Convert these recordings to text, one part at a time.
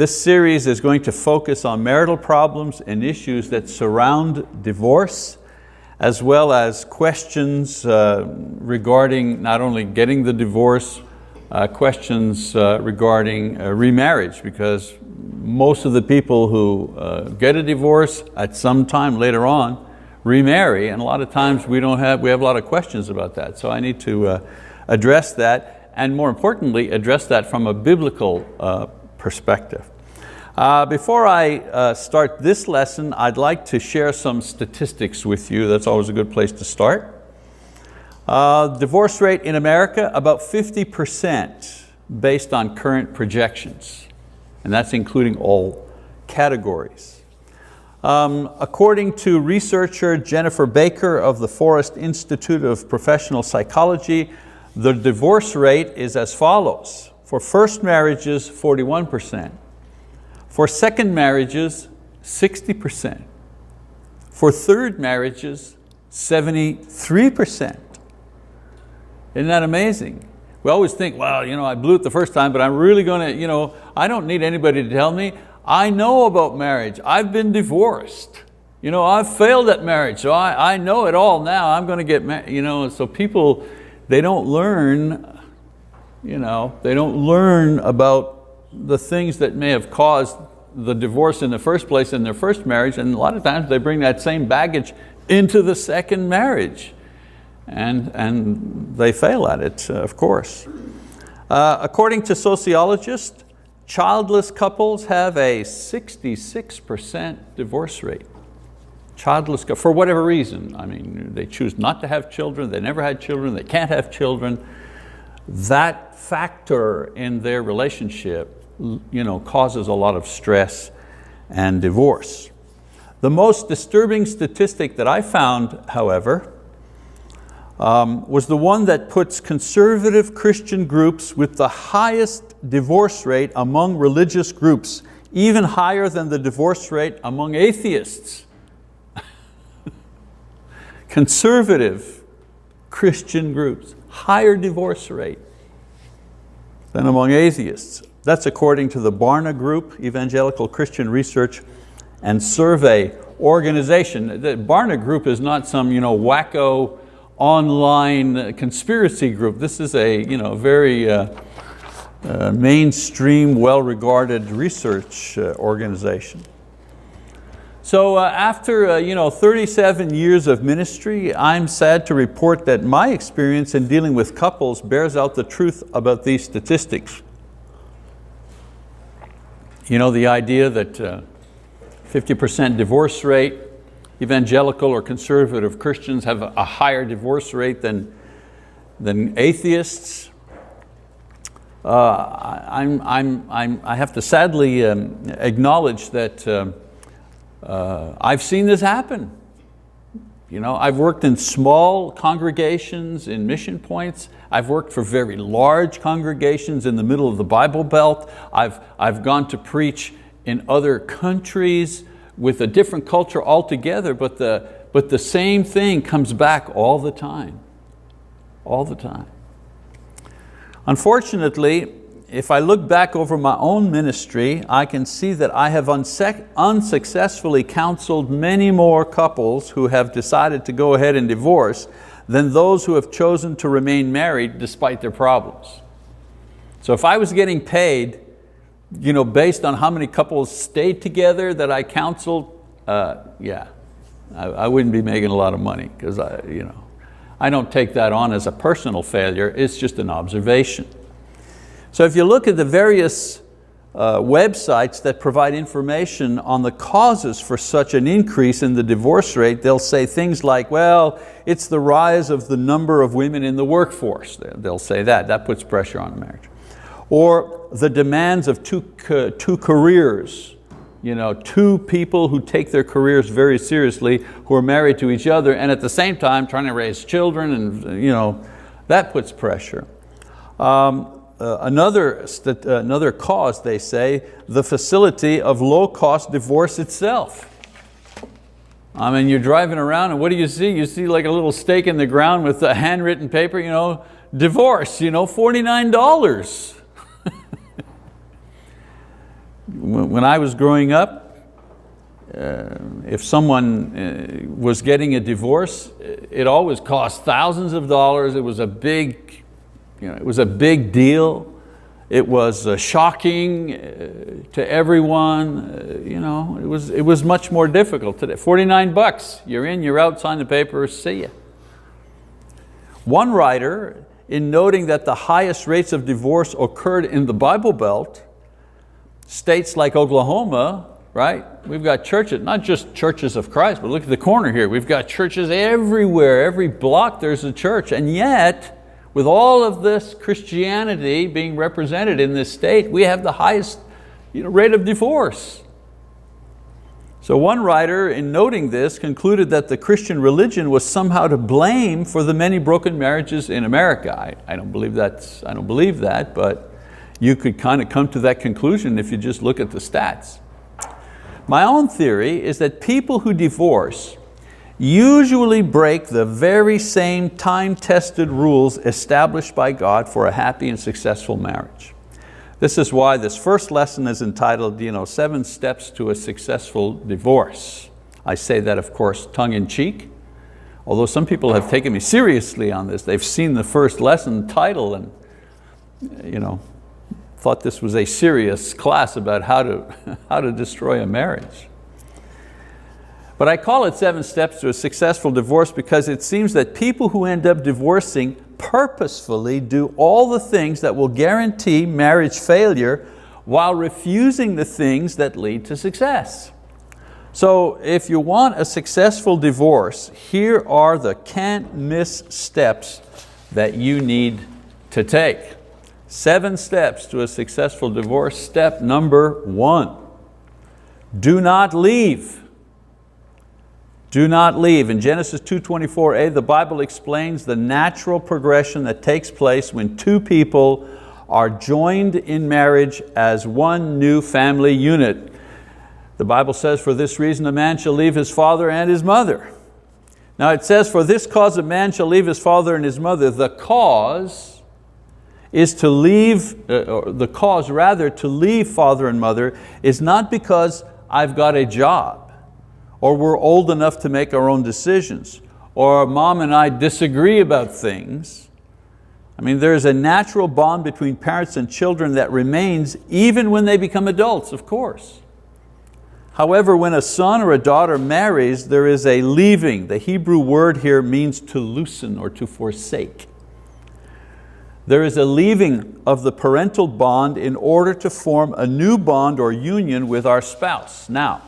This series is going to focus on marital problems and issues that surround divorce, as well as questions regarding not only getting the divorce, questions regarding remarriage, because most of the people who get a divorce at some time later on remarry, and a lot of times we have a lot of questions about that. So I need to address that, and more importantly, address that from a biblical perspective. Before I start this lesson, I'd like to share some statistics with you. That's always a good place to start. Divorce rate in America, about 50% based on current projections, and that's including all categories. According to researcher Jennifer Baker of the Forrest Institute of Professional Psychology, the divorce rate is as follows. For first marriages, 41%. For second marriages, 60%. For third marriages, 73%. Isn't that amazing? We always think, well, I blew it the first time, but I'm really going to, I don't need anybody to tell me. I know about marriage. I've been divorced. I've failed at marriage, so I know it all now. I'm going to get married. So people, they don't learn, they don't learn about the things that may have caused the divorce in the first place in their first marriage, and a lot of times they bring that same baggage into the second marriage, and they fail at it, of course. According to sociologists, childless couples have a 66% divorce rate. Childless, for whatever reason. I mean, they choose not to have children, they never had children, they can't have children. That factor in their relationship causes a lot of stress and divorce. The most disturbing statistic that I found, however, was the one that puts conservative Christian groups with the highest divorce rate among religious groups, even higher than the divorce rate among atheists. Conservative Christian groups, higher divorce rate than among atheists. That's according to the Barna Group, Evangelical Christian Research and Survey Organization. The Barna Group is not some wacko online conspiracy group. This is a very mainstream, well-regarded research organization. So after 37 years of ministry, I'm sad to report that my experience in dealing with couples bears out the truth about these statistics. The idea that 50% divorce rate, evangelical or conservative Christians have a higher divorce rate than atheists. I have to sadly acknowledge that I've seen this happen. I've worked in small congregations in mission points. I've worked for very large congregations in the middle of the Bible Belt. I've gone to preach in other countries with a different culture altogether, but the same thing comes back all the time. All the time. Unfortunately, if I look back over my own ministry, I can see that I have unsuccessfully counseled many more couples who have decided to go ahead and divorce than those who have chosen to remain married despite their problems. So if I was getting paid, based on how many couples stayed together that I counseled, I wouldn't be making a lot of money, because I don't take that on as a personal failure. It's just an observation. So if you look at the various websites that provide information on the causes for such an increase in the divorce rate, they'll say things like, well, it's the rise of the number of women in the workforce. They'll say that puts pressure on marriage. Or the demands of two careers, two people who take their careers very seriously, who are married to each other, and at the same time trying to raise children, and that puts pressure. Another cause, they say, the facility of low-cost divorce itself. I mean, you're driving around and what do you see? You see like a little stake in the ground with a handwritten paper, divorce, $49. When I was growing up, if someone was getting a divorce, it always cost thousands of dollars. It was a big, it was a big deal. It was shocking to everyone. It was much more difficult today. $49, you're in, you're out, sign the paper, see ya. One writer, in noting that the highest rates of divorce occurred in the Bible Belt, states like Oklahoma, right? We've got churches, not just churches of Christ, but look at the corner here. We've got churches everywhere. Every block there's a church. And yet, with all of this Christianity being represented in this state, we have the highest rate of divorce. So one writer, in noting this, concluded that the Christian religion was somehow to blame for the many broken marriages in America. I don't believe that, but you could kind of come to that conclusion if you just look at the stats. My own theory is that people who divorce usually break the very same time-tested rules established by God for a happy and successful marriage. This is why this first lesson is entitled, 7 Steps to a Successful Divorce. I say that, of course, tongue-in-cheek, although some people have taken me seriously on this. They've seen the first lesson title and thought this was a serious class about how to destroy a marriage. But I call it 7 Steps to a Successful Divorce because it seems that people who end up divorcing purposefully do all the things that will guarantee marriage failure while refusing the things that lead to success. So if you want a successful divorce, here are the can't miss steps that you need to take. 7 steps to a successful divorce. Step number 1, do not leave. Do not leave. In Genesis 2:24a, the Bible explains the natural progression that takes place when two people are joined in marriage as one new family unit. The Bible says, for this reason a man shall leave his father and his mother. Now it says, for this cause a man shall leave his father and his mother. The cause is to leave, the cause rather to leave father and mother is not because I've got a job, or we're old enough to make our own decisions, or mom and I disagree about things. I mean, there's a natural bond between parents and children that remains even when they become adults, of course. However, when a son or a daughter marries, there is a leaving. The Hebrew word here means to loosen or to forsake. There is a leaving of the parental bond in order to form a new bond or union with our spouse. Now,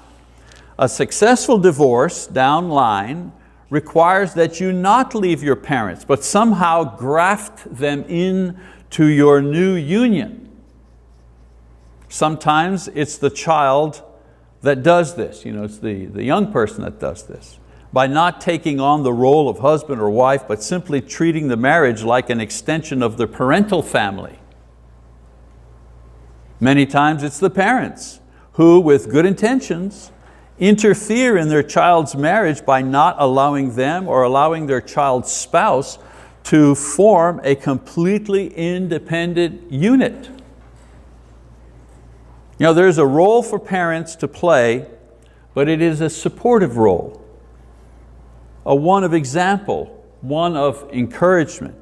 a successful divorce down line requires that you not leave your parents, but somehow graft them into your new union. Sometimes it's the child that does this, it's the young person that does this, by not taking on the role of husband or wife, but simply treating the marriage like an extension of the parental family. Many times it's the parents who, with good intentions, interfere in their child's marriage by not allowing them or allowing their child's spouse to form a completely independent unit. There's a role for parents to play, but it is a supportive role, a one of example, one of encouragement.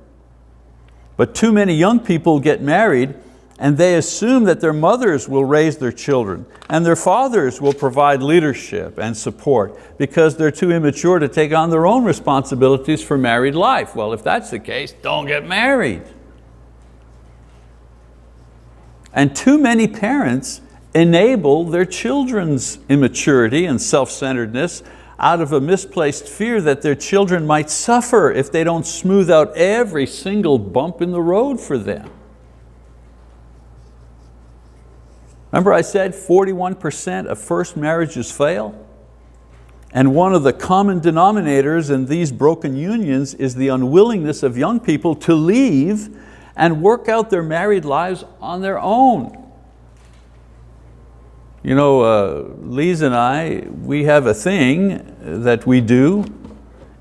But too many young people get married and they assume that their mothers will raise their children and their fathers will provide leadership and support because they're too immature to take on their own responsibilities for married life. Well, if that's the case, don't get married. And too many parents enable their children's immaturity and self-centeredness out of a misplaced fear that their children might suffer if they don't smooth out every single bump in the road for them. Remember I said 41% of first marriages fail? And one of the common denominators in these broken unions is the unwillingness of young people to leave and work out their married lives on their own. Lise and I, we have a thing that we do.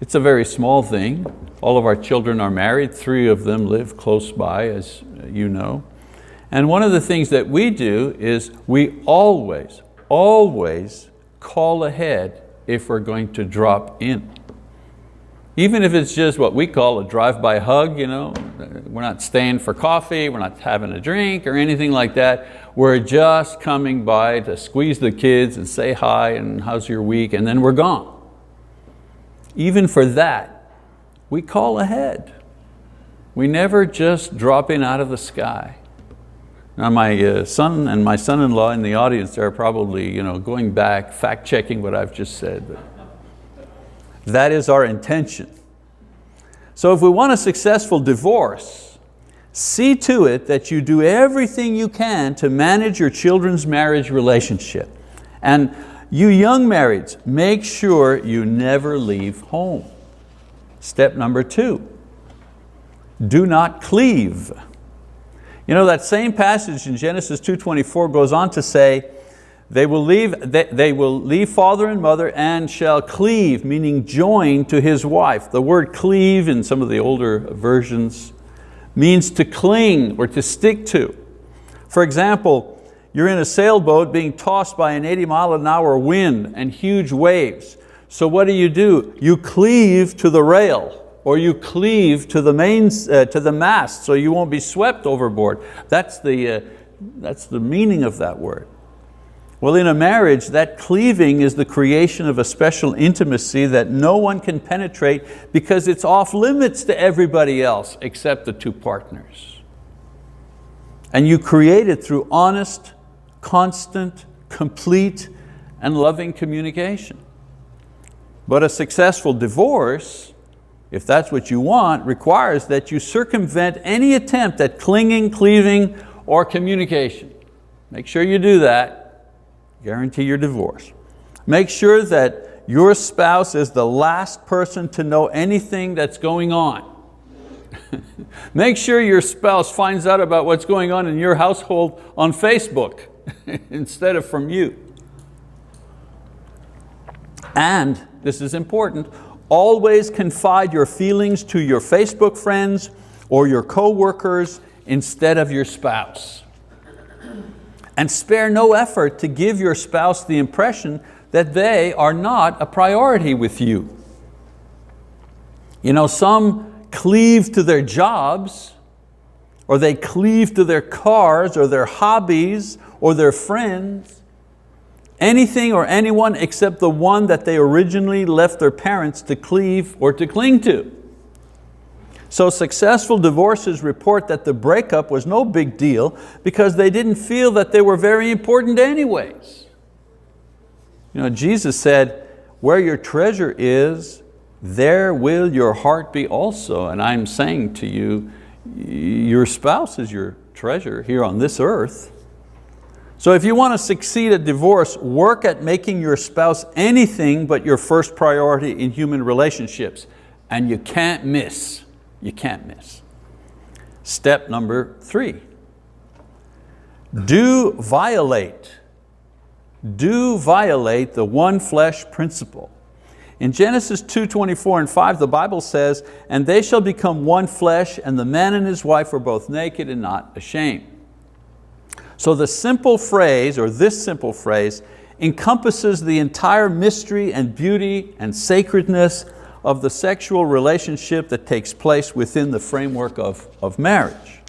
It's a very small thing. All of our children are married. 3 of them live close by, as you know. And one of the things that we do is we always call ahead if we're going to drop in. Even if it's just what we call a drive-by hug, we're not staying for coffee, we're not having a drink or anything like that. We're just coming by to squeeze the kids and say hi and how's your week, and then we're gone. Even for that, we call ahead. We never just drop in out of the sky. Now my son and my son-in-law in the audience are probably going back, fact-checking what I've just said. But that is our intention. So if we want a successful divorce, see to it that you do everything you can to manage your children's marriage relationship. And you young marrieds, make sure you never leave home. Step number 2, do not cleave. That same passage in Genesis 2:24 goes on to say, they will leave father and mother and shall cleave, meaning join to his wife. The word cleave in some of the older versions means to cling or to stick to. For example, you're in a sailboat being tossed by an 80-mile-an-hour wind and huge waves. So what do? You cleave to the rail, or you cleave to the mast so you won't be swept overboard. That's the meaning of that word. Well, in a marriage, that cleaving is the creation of a special intimacy that no one can penetrate because it's off limits to everybody else except the two partners. And you create it through honest, constant, complete, and loving communication. But a successful divorce, if that's what you want, requires that you circumvent any attempt at clinging, cleaving, or communication. Make sure you do that. Guarantee your divorce. Make sure that your spouse is the last person to know anything that's going on. Make sure your spouse finds out about what's going on in your household on Facebook instead of from you. And, this is important, always confide your feelings to your Facebook friends or your co-workers instead of your spouse. And spare no effort to give your spouse the impression that they are not a priority with you. Some cleave to their jobs, or they cleave to their cars or their hobbies or their friends. Anything or anyone except the one that they originally left their parents to cleave or to cling to. So successful divorces report that the breakup was no big deal because they didn't feel that they were very important anyways. Jesus said, where your treasure is, there will your heart be also. And I'm saying to you, your spouse is your treasure here on this earth. So if you want to succeed at divorce, work at making your spouse anything but your first priority in human relationships. And you can't miss. You can't miss. Step number 3. Do violate the one flesh principle. In Genesis 2:24 and 5, the Bible says, and they shall become one flesh, and the man and his wife were both naked and not ashamed. So this simple phrase encompasses the entire mystery and beauty and sacredness of the sexual relationship that takes place within the framework of marriage.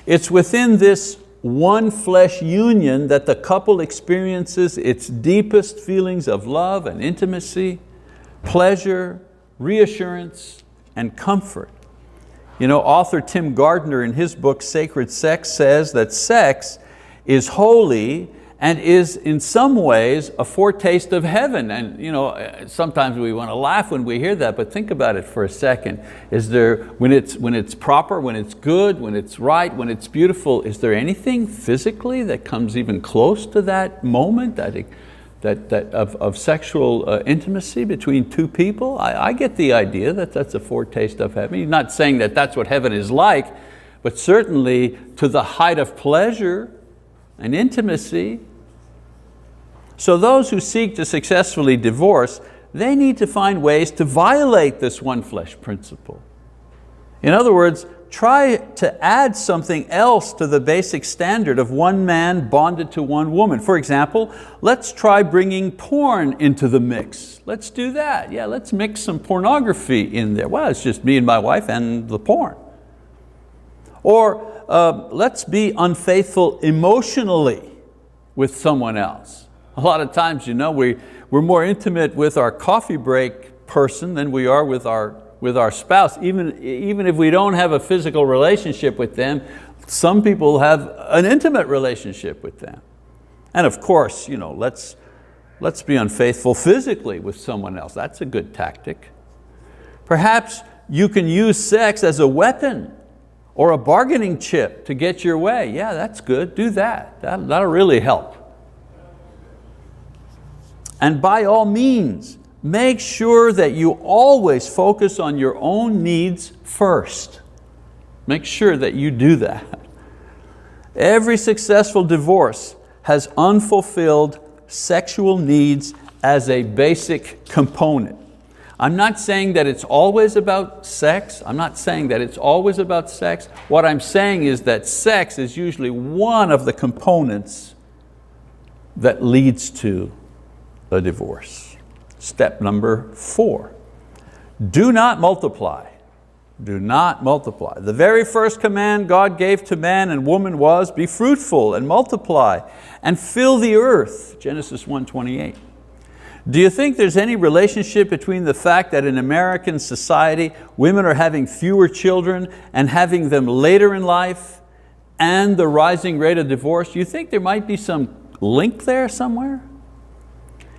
It's within this one flesh union that the couple experiences its deepest feelings of love and intimacy, pleasure, reassurance, and comfort. Author Tim Gardner in his book Sacred Sex says that sex is holy and is in some ways a foretaste of heaven. And sometimes we want to laugh when we hear that, but think about it for a second. When it's proper, when it's good, when it's right, when it's beautiful, is there anything physically that comes even close to that moment of sexual intimacy between two people? I get the idea that that's a foretaste of heaven. He's not saying that that's what heaven is like, but certainly to the height of pleasure and intimacy. So those who seek to successfully divorce, they need to find ways to violate this one flesh principle. In other words, try to add something else to the basic standard of one man bonded to one woman. For example, let's try bringing porn into the mix. Let's do that. Yeah, let's mix some pornography in there. Well, it's just me and my wife and the porn. Or let's be unfaithful emotionally with someone else. A lot of times, we're more intimate with our coffee break person than we are with our spouse. Even if we don't have a physical relationship with them, some people have an intimate relationship with them. And of course, let's be unfaithful physically with someone else. That's a good tactic. Perhaps you can use sex as a weapon or a bargaining chip to get your way. Yeah, that's good, do that. That'll really help. And by all means, make sure that you always focus on your own needs first. Make sure that you do that. Every successful divorce has unfulfilled sexual needs as a basic component. I'm not saying that it's always about sex. I'm not saying that it's always about sex. What I'm saying is that sex is usually one of the components that leads to a divorce. Step number 4, do not multiply. Do not multiply. The very first command God gave to man and woman was, be fruitful and multiply and fill the earth, Genesis 1:28. Do you think there's any relationship between the fact that in American society, women are having fewer children and having them later in life and the rising rate of divorce? Do you think there might be some link there somewhere?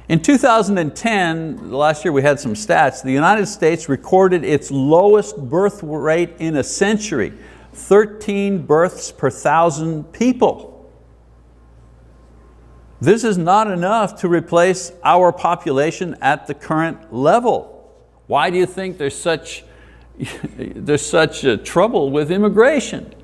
In 2010, last year we had some stats, the United States recorded its lowest birth rate in a century, 13 births per 1,000 people. This is not enough to replace our population at the current level. Why do you think there's such trouble with immigration?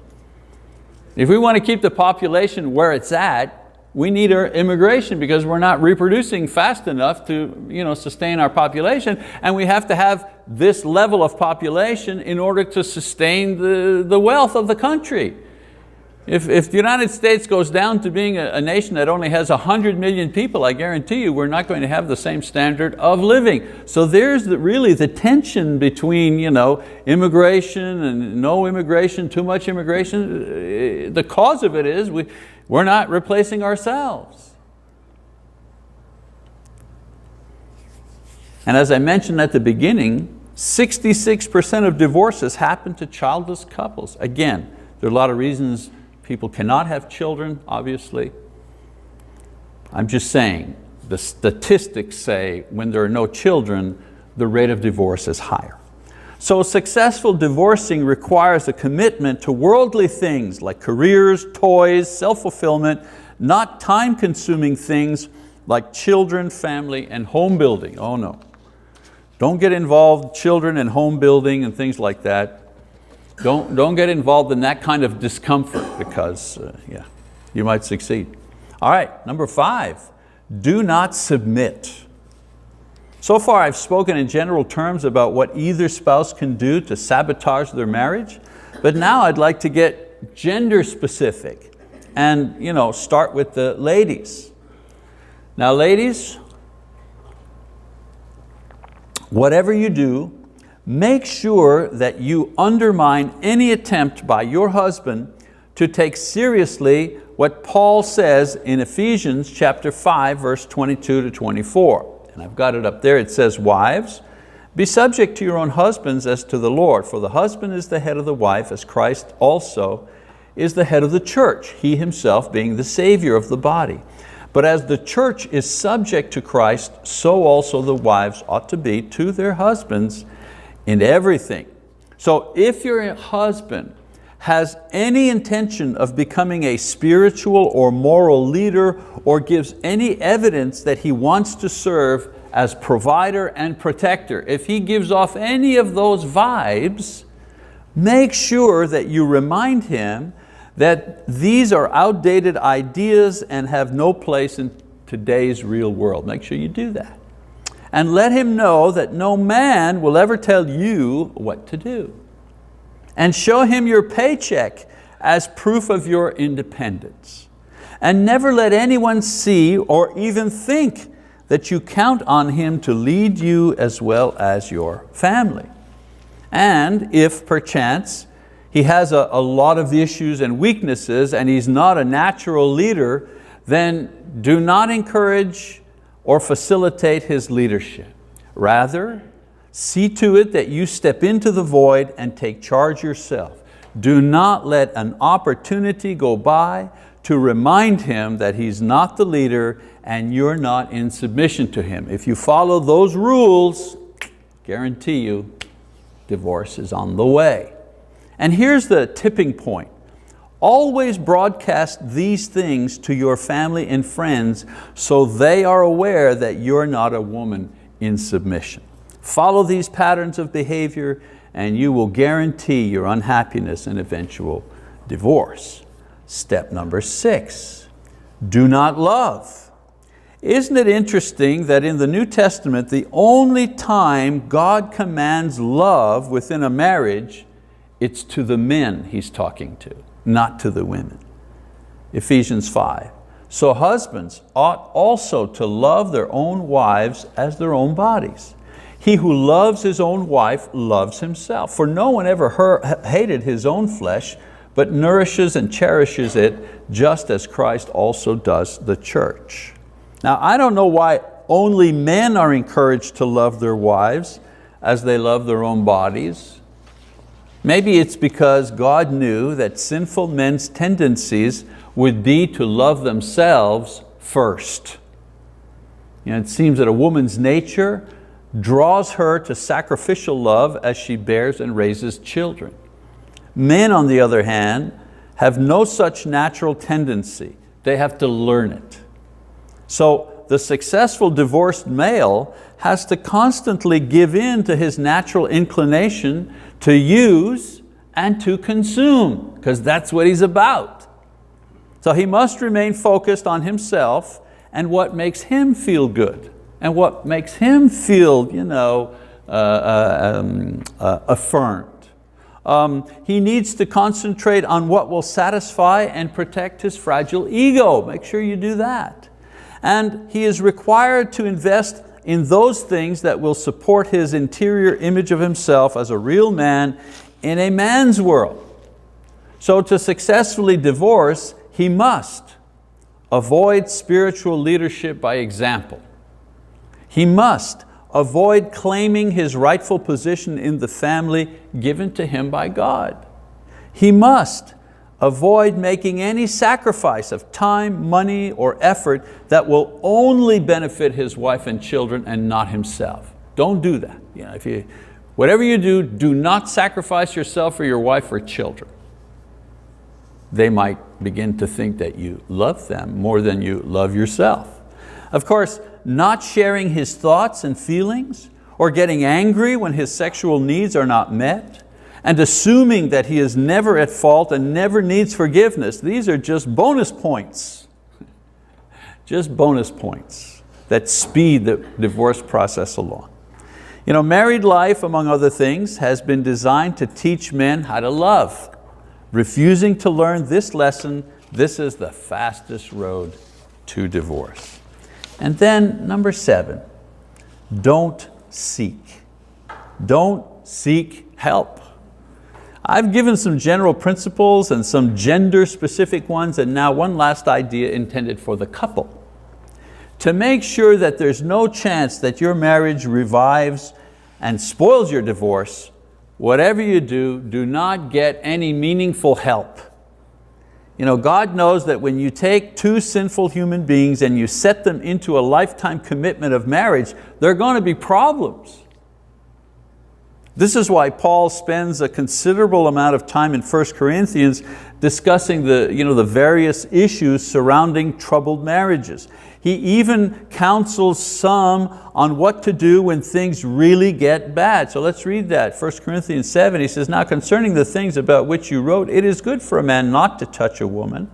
If we want to keep the population where it's at, we need our immigration because we're not reproducing fast enough to sustain our population, and we have to have this level of population in order to sustain the wealth of the country. If the United States goes down to being a nation that only has 100 million people, I guarantee you we're not going to have the same standard of living. So there's really the tension between immigration and no immigration, too much immigration. The cause of it is we're not replacing ourselves. And as I mentioned at the beginning, 66% of divorces happen to childless couples. Again, there are a lot of reasons people cannot have children, obviously. I'm just saying, the statistics say when there are no children, the rate of divorce is higher. So successful divorcing requires a commitment to worldly things like careers, toys, self-fulfillment, not time-consuming things like children, family, and home building. Oh no. Don't get involved, children and home building and things like that. Don't get involved in that kind of discomfort because you might succeed. All right, number 5, do not submit. So far I've spoken in general terms about what either spouse can do to sabotage their marriage, but now I'd like to get gender specific and start with the ladies. Now ladies, whatever you do, make sure that you undermine any attempt by your husband to take seriously what Paul says in Ephesians chapter 5, verse 22 to 24. And I've got it up there. It says, wives, be subject to your own husbands as to the Lord, for the husband is the head of the wife, as Christ also is the head of the church, he himself being the Savior of the body. But as the church is subject to Christ, so also the wives ought to be to their husbands in everything. So if your husband has any intention of becoming a spiritual or moral leader or gives any evidence that he wants to serve as provider and protector, if he gives off any of those vibes, make sure that you remind him that these are outdated ideas and have no place in today's real world. Make sure you do that. And let him know that no man will ever tell you what to do. and show him your paycheck as proof of your independence. And never let anyone see or even think that you count on him to lead you as well as your family. And if perchance he has a lot of issues and weaknesses and he's not a natural leader, then do not encourage or facilitate his leadership. Rather, see to it that you step into the void and take charge yourself. Do not let an opportunity go by to remind him that he's not the leader and you're not in submission to him. If you follow those rules, guarantee you, divorce is on the way. And here's the tipping point. Always broadcast these things to your family and friends so they are aware that you're not a woman in submission. Follow these patterns of behavior and you will guarantee your unhappiness and eventual divorce. Step number 6, do not love. Isn't it interesting that in the New Testament, the only time God commands love within a marriage, it's to the men he's talking to, not to the women. Ephesians 5. So husbands ought also to love their own wives as their own bodies. He who loves his own wife loves himself. For no one ever hated his own flesh, but nourishes and cherishes it, just as Christ also does the church. Now, I don't know why only men are encouraged to love their wives as they love their own bodies. Maybe it's because God knew that sinful men's tendencies would be to love themselves first. It seems that a woman's nature draws her to sacrificial love as she bears and raises children. Men, on the other hand, have no such natural tendency. They have to learn it. So the successful divorced male has to constantly give in to his natural inclination to use and to consume, because that's what he's about. So he must remain focused on himself and what makes him feel good and what makes him feel, affirmed. He needs to concentrate on what will satisfy and protect his fragile ego. Make sure you do that. And he is required to invest in those things that will support his interior image of himself as a real man in a man's world. So to successfully divorce, he must avoid spiritual leadership by example. He must avoid claiming his rightful position in the family given to him by God. He must avoid making any sacrifice of time, money, or effort that will only benefit his wife and children and not himself. Don't do that. Whatever you do, do not sacrifice yourself for your wife or children. They might begin to think that you love them more than you love yourself. Of course, not sharing his thoughts and feelings, or getting angry when his sexual needs are not met, and assuming that he is never at fault and never needs forgiveness, these are just bonus points. Just bonus points that speed the divorce process along. Married life, among other things, has been designed to teach men how to love. Refusing to learn this lesson, this is the fastest road to divorce. And then number 7, don't seek. Don't seek help. I've given some general principles and some gender-specific ones, and now one last idea intended for the couple. To make sure that there's no chance that your marriage revives and spoils your divorce, whatever you do, do not get any meaningful help. God knows that when you take two sinful human beings and you set them into a lifetime commitment of marriage, there are going to be problems. This is why Paul spends a considerable amount of time in 1 Corinthians discussing the various issues surrounding troubled marriages. He even counsels some on what to do when things really get bad. So let's read that. 1 Corinthians 7, he says, "Now concerning the things about which you wrote, it is good for a man not to touch a woman,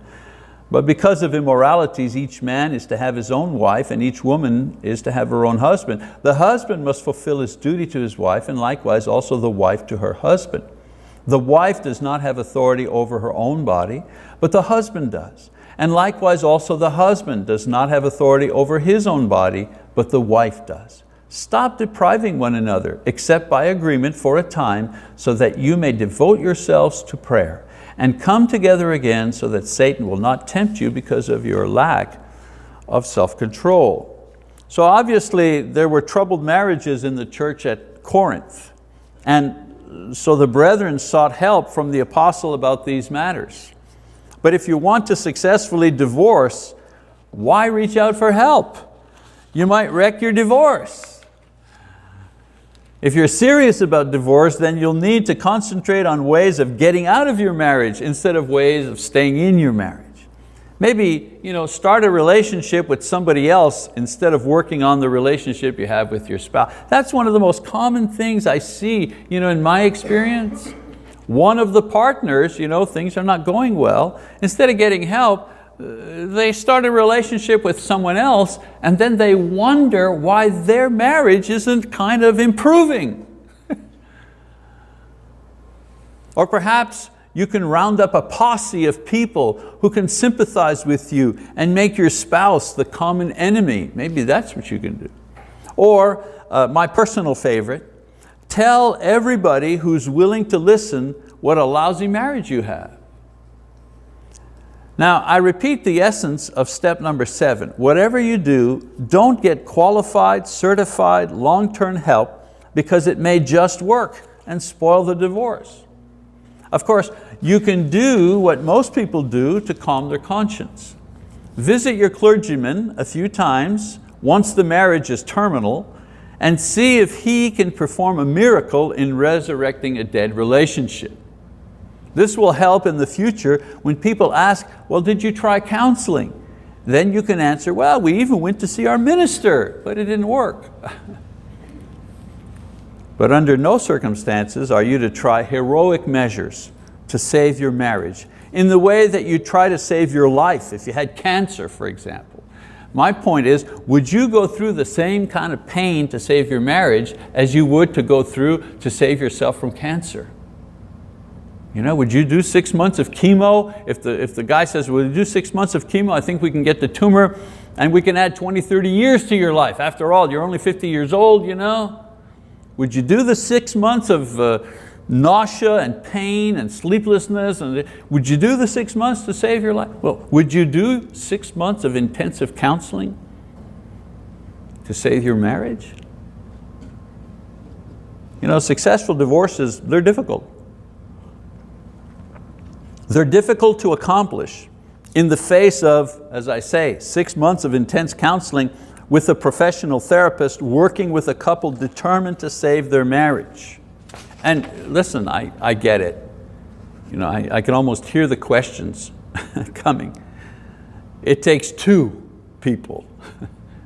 but because of immoralities, each man is to have his own wife, and each woman is to have her own husband. The husband must fulfill his duty to his wife, and likewise also the wife to her husband. The wife does not have authority over her own body, but the husband does. And likewise also the husband does not have authority over his own body, but the wife does. Stop depriving one another, except by agreement for a time, so that you may devote yourselves to prayer, and come together again so that Satan will not tempt you because of your lack of self-control. So obviously there were troubled marriages in the church at Corinth. And so the brethren sought help from the apostle about these matters. But if you want to successfully divorce, why reach out for help? You might wreck your divorce. If you're serious about divorce, then you'll need to concentrate on ways of getting out of your marriage instead of ways of staying in your marriage. Maybe start a relationship with somebody else instead of working on the relationship you have with your spouse. That's one of the most common things I see in my experience. One of the partners, things are not going well. Instead of getting help, they start a relationship with someone else, and then they wonder why their marriage isn't kind of improving. Or perhaps you can round up a posse of people who can sympathize with you and make your spouse the common enemy. Maybe that's what you can do. Or my personal favorite, tell everybody who's willing to listen what a lousy marriage you have. Now, I repeat the essence of step number 7. Whatever you do, don't get qualified, certified, long-term help because it may just work and spoil the divorce. Of course, you can do what most people do to calm their conscience. Visit your clergyman a few times once the marriage is terminal and see if he can perform a miracle in resurrecting a dead relationship. This will help in the future when people ask, well, did you try counseling? Then you can answer, well, we even went to see our minister, but it didn't work. But under no circumstances are you to try heroic measures to save your marriage in the way that you try to save your life if you had cancer, for example. My point is, would you go through the same kind of pain to save your marriage as you would to go through to save yourself from cancer? Would you do 6 months of chemo? If the guy says, well, do 6 months of chemo, I think we can get the tumor and we can add 20, 30 years to your life. After all, you're only 50 years old, Would you do the 6 months of nausea and pain and sleeplessness? And would you do the 6 months to save your life? Well, would you do 6 months of intensive counseling to save your marriage? Successful divorces, they're difficult. They're difficult to accomplish in the face of, as I say, 6 months of intense counseling with a professional therapist working with a couple determined to save their marriage. And listen, I get it. I can almost hear the questions coming. It takes 2 people.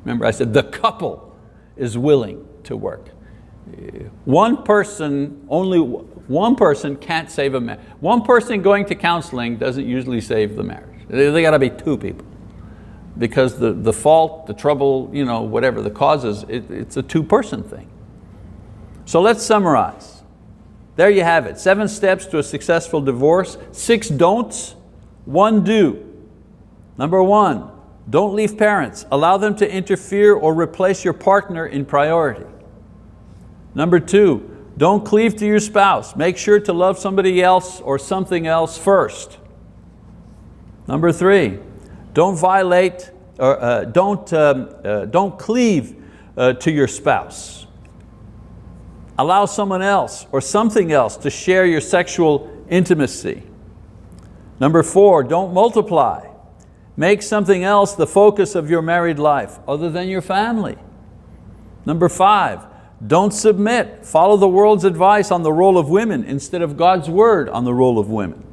Remember I said the couple is willing to work. Only one person can't save a marriage. One person going to counseling doesn't usually save the marriage. They got to be 2 people. Because the fault, the trouble, whatever the cause is, it's a 2-person thing. So let's summarize. There you have it, 7 steps to a successful divorce, 6 don'ts, 1 do. Number 1, don't leave parents. Allow them to interfere or replace your partner in priority. Number 2, don't cleave to your spouse. Make sure to love somebody else or something else first. Number 3, don't violate or don't cleave to your spouse. Allow someone else or something else to share your sexual intimacy. Number 4, don't multiply. Make something else the focus of your married life other than your family. Number 5, don't submit. Follow the world's advice on the role of women instead of God's word on the role of women.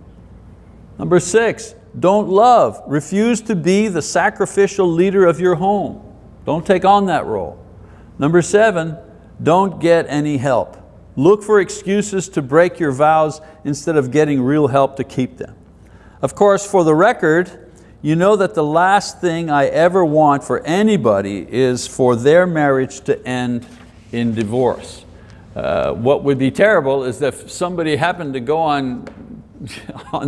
Number 6, don't love. Refuse to be the sacrificial leader of your home. Don't take on that role. Number 7, don't get any help. Look for excuses to break your vows instead of getting real help to keep them. Of course, for the record, you know that the last thing I ever want for anybody is for their marriage to end in divorce. What would be terrible is if somebody happened to go on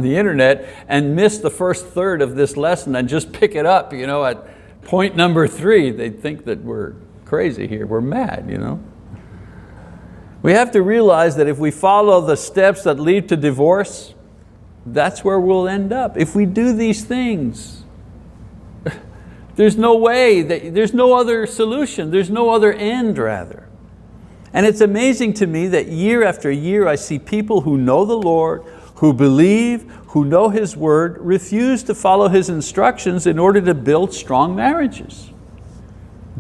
the internet and miss the first third of this lesson and just pick it up at point number 3. They'd think that we're crazy here, we're mad. We have to realize that if we follow the steps that lead to divorce, that's where we'll end up. If we do these things, there's no way, there's no other solution, there's no other end rather. And it's amazing to me that year after year I see people who know the Lord, who believe, who know His word, refuse to follow His instructions in order to build strong marriages.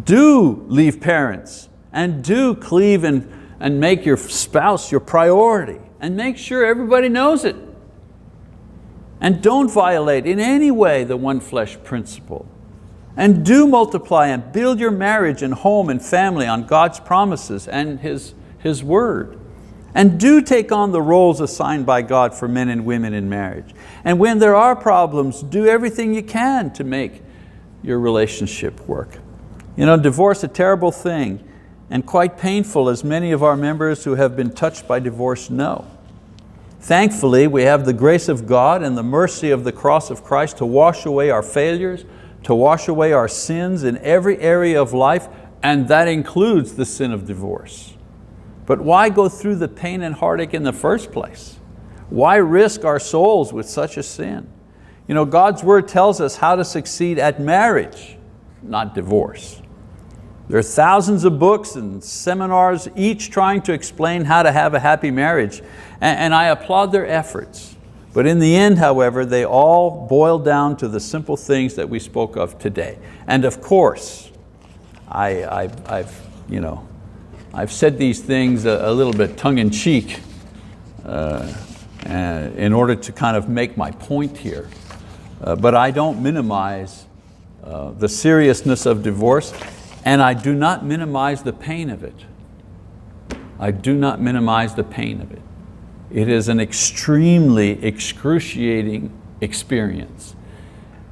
Do leave parents and do cleave and make your spouse your priority and make sure everybody knows it. And don't violate in any way the one flesh principle. And do multiply and build your marriage and home and family on God's promises and His word. And do take on the roles assigned by God for men and women in marriage. And when there are problems, do everything you can to make your relationship work. Divorce is a terrible thing and quite painful, as many of our members who have been touched by divorce know. Thankfully, we have the grace of God and the mercy of the cross of Christ to wash away our failures, to wash away our sins in every area of life, and that includes the sin of divorce. But why go through the pain and heartache in the first place? Why risk our souls with such a sin? God's word tells us how to succeed at marriage, not divorce. There are thousands of books and seminars, each trying to explain how to have a happy marriage, and I applaud their efforts. But in the end, however, they all boil down to the simple things that we spoke of today. And of course, I've said these things a little bit tongue-in-cheek in order to kind of make my point here. But I don't minimize the seriousness of divorce, and I do not minimize the pain of it. I do not minimize the pain of it. It is an extremely excruciating experience.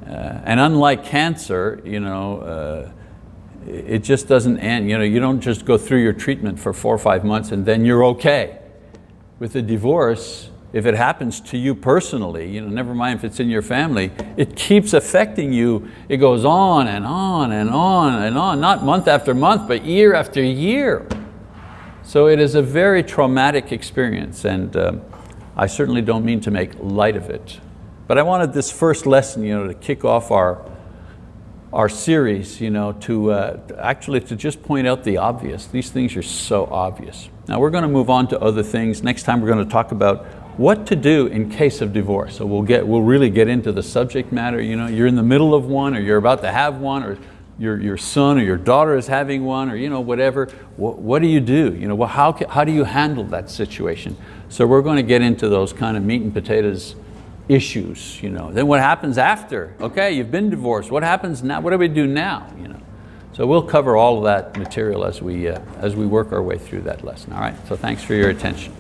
And unlike cancer, it just doesn't end. You don't just go through your treatment for 4 or 5 months and then you're okay. With a divorce, if it happens to you personally, never mind if it's in your family, it keeps affecting you. It goes on and on and on and on, not month after month, but year after year. So it is a very traumatic experience, and I certainly don't mean to make light of it. But I wanted this first lesson to kick off our series, to just point out the obvious. These things are so obvious. Now we're going to move on to other things. Next time we're going to talk about what to do in case of divorce. So we'll really get into the subject matter. You're in the middle of one, or you're about to have one, or your son or your daughter is having one, or whatever. What do you do? How do you handle that situation? So we're going to get into those kind of meat and potatoes issues. Then what happens after? Okay, you've been divorced. What happens now? What do we do now? So we'll cover all of that material as we work our way through that lesson. All right. So thanks for your attention.